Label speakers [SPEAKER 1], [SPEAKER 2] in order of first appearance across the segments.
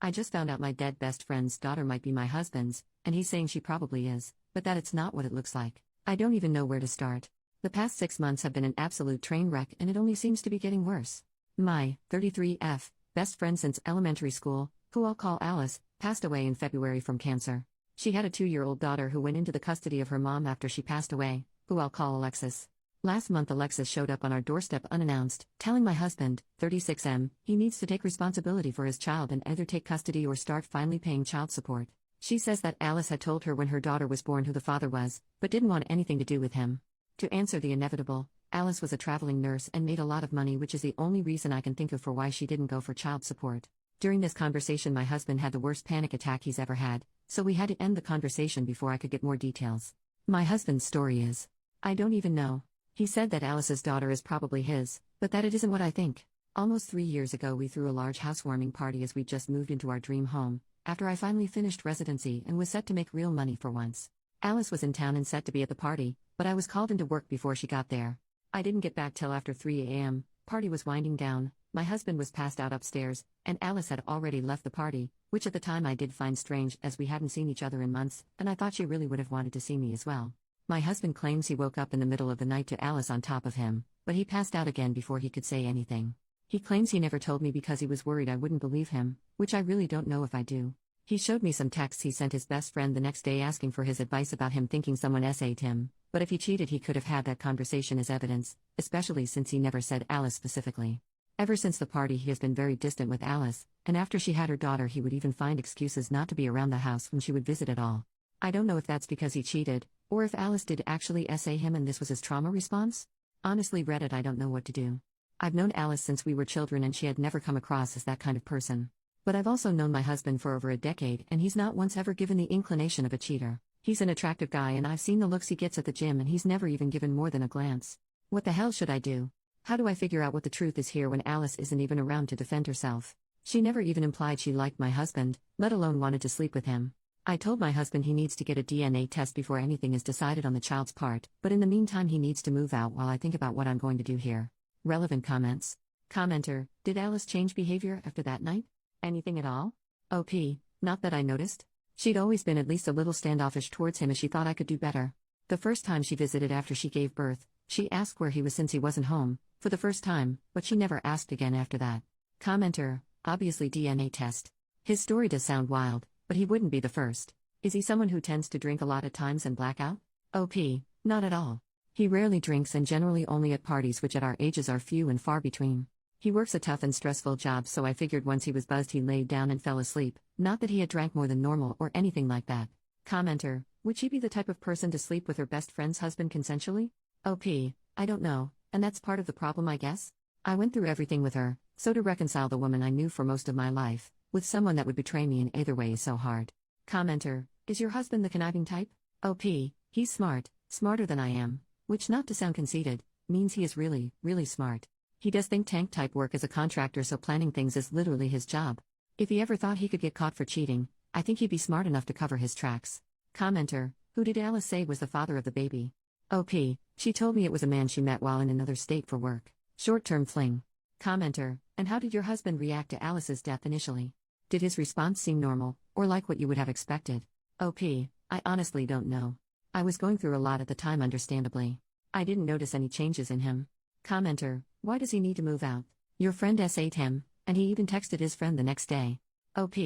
[SPEAKER 1] I just found out my dead best friend's daughter might be my husband's, and he's saying she probably is, but that it's not what it looks like. I don't even know where to start. The past 6 months have been an absolute train wreck and it only seems to be getting worse. My 33F best friend since elementary school, who I'll call Alice, passed away in February from cancer. She had a 2-year-old daughter who went into the custody of her mom after she passed away, who I'll call Alexis. Last month Alexis showed up on our doorstep unannounced, telling my husband, 36M, he needs to take responsibility for his child and either take custody or start finally paying child support. She says that Alice had told her when her daughter was born who the father was, but didn't want anything to do with him. To answer the inevitable, Alice was a traveling nurse and made a lot of money, which is the only reason I can think of for why she didn't go for child support. During this conversation my husband had the worst panic attack he's ever had, so we had to end the conversation before I could get more details. My husband's story is, I don't even know. He said that Alice's daughter is probably his, but that it isn't what I think. Almost 3 years ago we threw a large housewarming party as we just moved into our dream home, after I finally finished residency and was set to make real money for once. Alice was in town and set to be at the party, but I was called into work before she got there. I didn't get back till after 3 a.m., party was winding down, my husband was passed out upstairs, and Alice had already left the party, which at the time I did find strange as we hadn't seen each other in months, and I thought she really would have wanted to see me as well. My husband claims he woke up in the middle of the night to Alice on top of him, but he passed out again before he could say anything. He claims he never told me because he was worried I wouldn't believe him, which I really don't know if I do. He showed me some texts he sent his best friend the next day asking for his advice about him thinking someone SA'd him, but if he cheated he could have had that conversation as evidence, especially since he never said Alice specifically. Ever since the party he has been very distant with Alice, and after she had her daughter he would even find excuses not to be around the house when she would visit at all. I don't know if that's because he cheated, or if Alice did actually SA him and this was his trauma response? Honestly Reddit, I don't know what to do. I've known Alice since we were children and she had never come across as that kind of person. But I've also known my husband for over a decade and he's not once ever given the inclination of a cheater. He's an attractive guy and I've seen the looks he gets at the gym and he's never even given more than a glance. What the hell should I do? How do I figure out what the truth is here when Alice isn't even around to defend herself? She never even implied she liked my husband, let alone wanted to sleep with him. I told my husband he needs to get a DNA test before anything is decided on the child's part, but in the meantime he needs to move out while I think about what I'm going to do here. Relevant comments. Commenter, did Alice change behavior after that night? Anything at all? OP, not that I noticed. She'd always been at least a little standoffish towards him as she thought I could do better. The first time she visited after she gave birth, she asked where he was since he wasn't home, for the first time, but she never asked again after that. Commenter, obviously DNA test. His story does sound wild, but he wouldn't be the first. Is he someone who tends to drink a lot at times and black out? OP, not at all. He rarely drinks and generally only at parties, which at our ages are few and far between. He works a tough and stressful job, so I figured once he was buzzed he laid down and fell asleep, not that he had drank more than normal or anything like that. Commenter, would she be the type of person to sleep with her best friend's husband consensually? OP, I don't know, and that's part of the problem I guess. I went through everything with her, so to reconcile the woman I knew for most of my life with someone that would betray me in either way is so hard. Commenter, is your husband the conniving type? OP, he's smart, smarter than I am, which, not to sound conceited, means he is really, really smart. He does think tank type work as a contractor, so planning things is literally his job. If he ever thought he could get caught for cheating, I think he'd be smart enough to cover his tracks. Commenter, who did Alice say was the father of the baby? OP, she told me it was a man she met while in another state for work. Short-term fling. Commenter, and how did your husband react to Alice's death initially? Did his response seem normal, or like what you would have expected? OP, I honestly don't know. I was going through a lot at the time, understandably. I didn't notice any changes in him. Commenter, why does he need to move out? Your friend SA'd him, and he even texted his friend the next day. OP,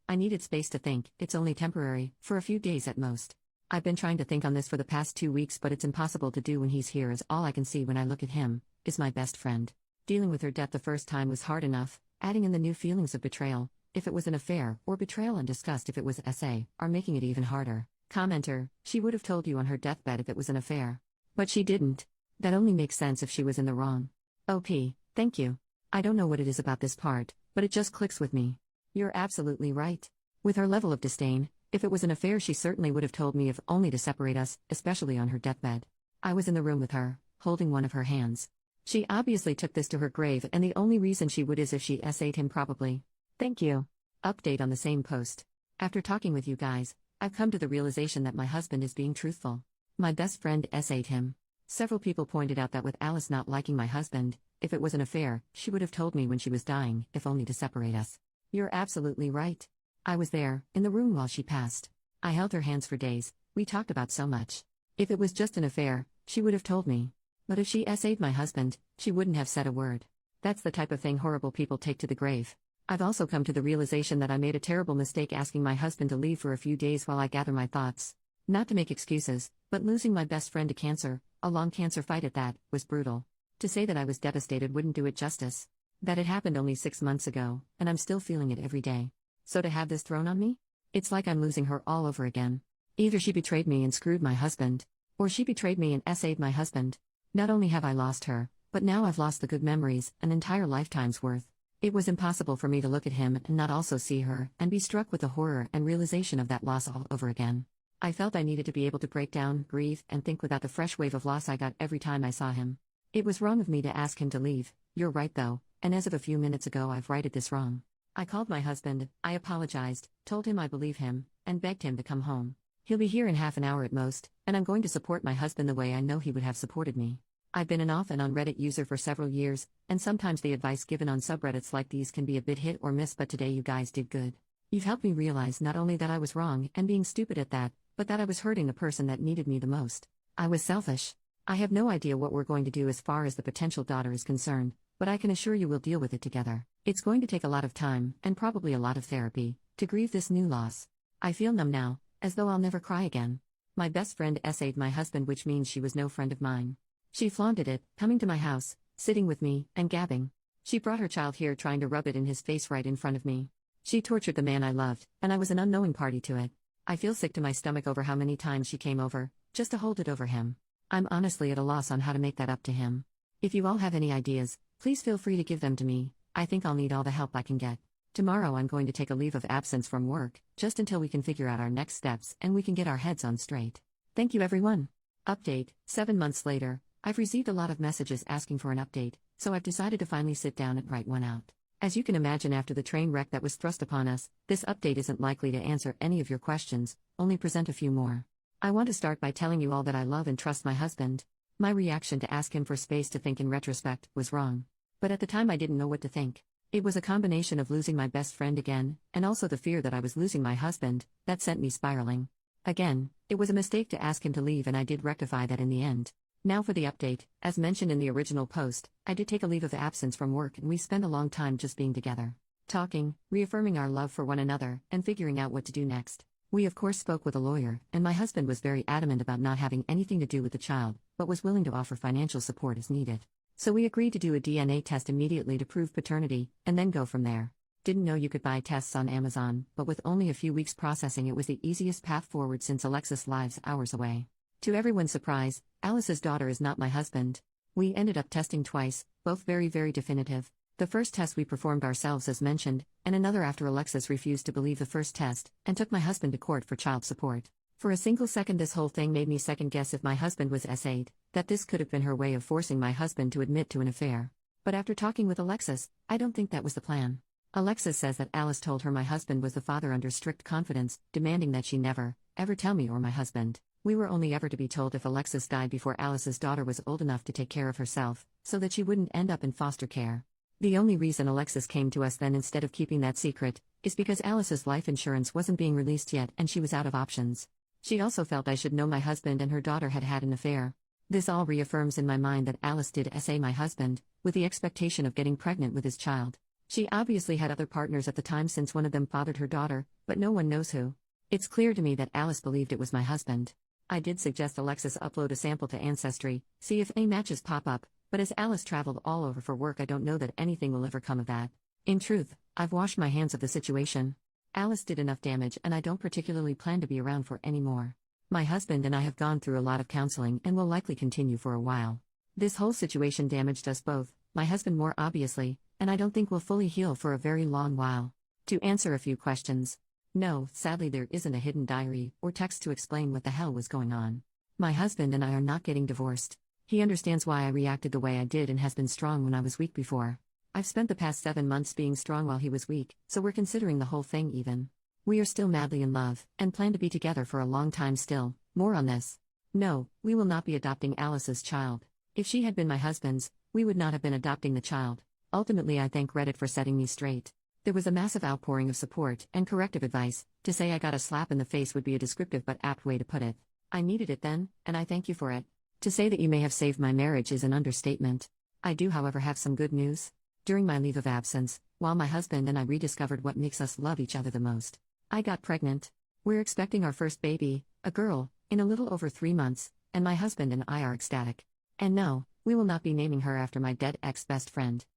[SPEAKER 1] I needed space to think, it's only temporary, for a few days at most. I've been trying to think on this for the past 2 weeks, but it's impossible to do when he's here, as all I can see when I look at him is my best friend. Dealing with her death the first time was hard enough, adding in the new feelings of betrayal, if it was an affair, or betrayal and disgust if it was SA, are making it even harder. Commenter, she would have told you on her deathbed if it was an affair. But she didn't. That only makes sense if she was in the wrong. OP, thank you. I don't know what it is about this part, but it just clicks with me. You're absolutely right. With her level of disdain, if it was an affair she certainly would have told me, if only to separate us, especially on her deathbed. I was in the room with her, holding one of her hands. She obviously took this to her grave, and the only reason she would is if she SA'd him probably. Thank you. Update on the same post. After talking with you guys, I've come to the realization that my husband is being truthful. My best friend SA'd him. Several people pointed out that with Alice not liking my husband, if it was an affair, she would have told me when she was dying, if only to separate us. You're absolutely right. I was there, in the room while she passed. I held her hands for days, we talked about so much. If it was just an affair, she would have told me. But if she essayed my husband, she wouldn't have said a word. That's the type of thing horrible people take to the grave. I've also come to the realization that I made a terrible mistake asking my husband to leave for a few days while I gather my thoughts. Not to make excuses, but losing my best friend to cancer, a long cancer fight at that, was brutal. To say that I was devastated wouldn't do it justice. That it happened only 6 months ago, and I'm still feeling it every day. So to have this thrown on me? It's like I'm losing her all over again. Either she betrayed me and screwed my husband, or she betrayed me and essayed my husband. Not only have I lost her, but now I've lost the good memories, an entire lifetime's worth. It was impossible for me to look at him and not also see her, and be struck with the horror and realization of that loss all over again. I felt I needed to be able to break down, grieve, and think without the fresh wave of loss I got every time I saw him. It was wrong of me to ask him to leave, you're right though, and as of a few minutes ago I've righted this wrong. I called my husband, I apologized, told him I believe him, and begged him to come home. He'll be here in half an hour at most, and I'm going to support my husband the way I know he would have supported me. I've been an off and on Reddit user for several years, and sometimes the advice given on subreddits like these can be a bit hit or miss, but today you guys did good. You've helped me realize not only that I was wrong and being stupid at that, but that I was hurting the person that needed me the most. I was selfish. I have no idea what we're going to do as far as the potential daughter is concerned, but I can assure you we'll deal with it together. It's going to take a lot of time, and probably a lot of therapy, to grieve this new loss. I feel numb now, as though I'll never cry again. My best friend essayed my husband, which means she was no friend of mine. She flaunted it, coming to my house, sitting with me, and gabbing. She brought her child here trying to rub it in his face right in front of me. She tortured the man I loved, and I was an unknowing party to it. I feel sick to my stomach over how many times she came over, just to hold it over him. I'm honestly at a loss on how to make that up to him. If you all have any ideas, please feel free to give them to me. I think I'll need all the help I can get. Tomorrow I'm going to take a leave of absence from work, just until we can figure out our next steps and we can get our heads on straight. Thank you everyone. Update, 7 months later. I've received a lot of messages asking for an update, so I've decided to finally sit down and write one out. As you can imagine, after the train wreck that was thrust upon us, this update isn't likely to answer any of your questions, only present a few more. I want to start by telling you all that I love and trust my husband. My reaction to ask him for space to think in retrospect was wrong. But at the time I didn't know what to think. It was a combination of losing my best friend again, and also the fear that I was losing my husband, that sent me spiraling. Again, it was a mistake to ask him to leave, and I did rectify that in the end. Now for the update. As mentioned in the original post, I did take a leave of absence from work, and we spent a long time just being together. Talking, reaffirming our love for one another, and figuring out what to do next. We of course spoke with a lawyer, and my husband was very adamant about not having anything to do with the child, but was willing to offer financial support as needed. So we agreed to do a DNA test immediately to prove paternity, and then go from there. Didn't know you could buy tests on Amazon, but with only a few weeks processing it was the easiest path forward since Alexis lives hours away. To everyone's surprise, Alice's daughter is not my husband. We ended up testing twice, both very definitive. The first test we performed ourselves as mentioned, and another after Alexis refused to believe the first test, and took my husband to court for child support. For a single second this whole thing made me second guess if my husband was essayed, that this could have been her way of forcing my husband to admit to an affair. But after talking with Alexis, I don't think that was the plan. Alexis says that Alice told her my husband was the father under strict confidence, demanding that she never, ever tell me or my husband. We were only ever to be told if Alexis died before Alice's daughter was old enough to take care of herself, so that she wouldn't end up in foster care. The only reason Alexis came to us then instead of keeping that secret, is because Alice's life insurance wasn't being released yet and she was out of options. She also felt I should know my husband and her daughter had had an affair. This all reaffirms in my mind that Alice did essay my husband, with the expectation of getting pregnant with his child. She obviously had other partners at the time since one of them fathered her daughter, but no one knows who. It's clear to me that Alice believed it was my husband. I did suggest Alexis upload a sample to Ancestry, see if any matches pop up, but as Alice traveled all over for work I don't know that anything will ever come of that. In truth, I've washed my hands of the situation. Alice did enough damage and I don't particularly plan to be around for any more. My husband and I have gone through a lot of counseling and will likely continue for a while. This whole situation damaged us both, my husband more obviously, and I don't think we'll fully heal for a very long while. To answer a few questions. No, sadly there isn't a hidden diary or text to explain what the hell was going on. My husband and I are not getting divorced. He understands why I reacted the way I did and has been strong when I was weak before. I've spent the past 7 months being strong while he was weak, so we're considering the whole thing even. We are still madly in love, and plan to be together for a long time still. More on this. No, we will not be adopting Alice's child. If she had been my husband's, we would not have been adopting the child. Ultimately I thank Reddit for setting me straight. There was a massive outpouring of support and corrective advice. To say I got a slap in the face would be a descriptive but apt way to put it. I needed it then, and I thank you for it. To say that you may have saved my marriage is an understatement. I do, however, have some good news. During my leave of absence, while my husband and I rediscovered what makes us love each other the most, I got pregnant. We're expecting our first baby, a girl, in a little over 3 months, and my husband and I are ecstatic. And no, we will not be naming her after my dead ex-best friend.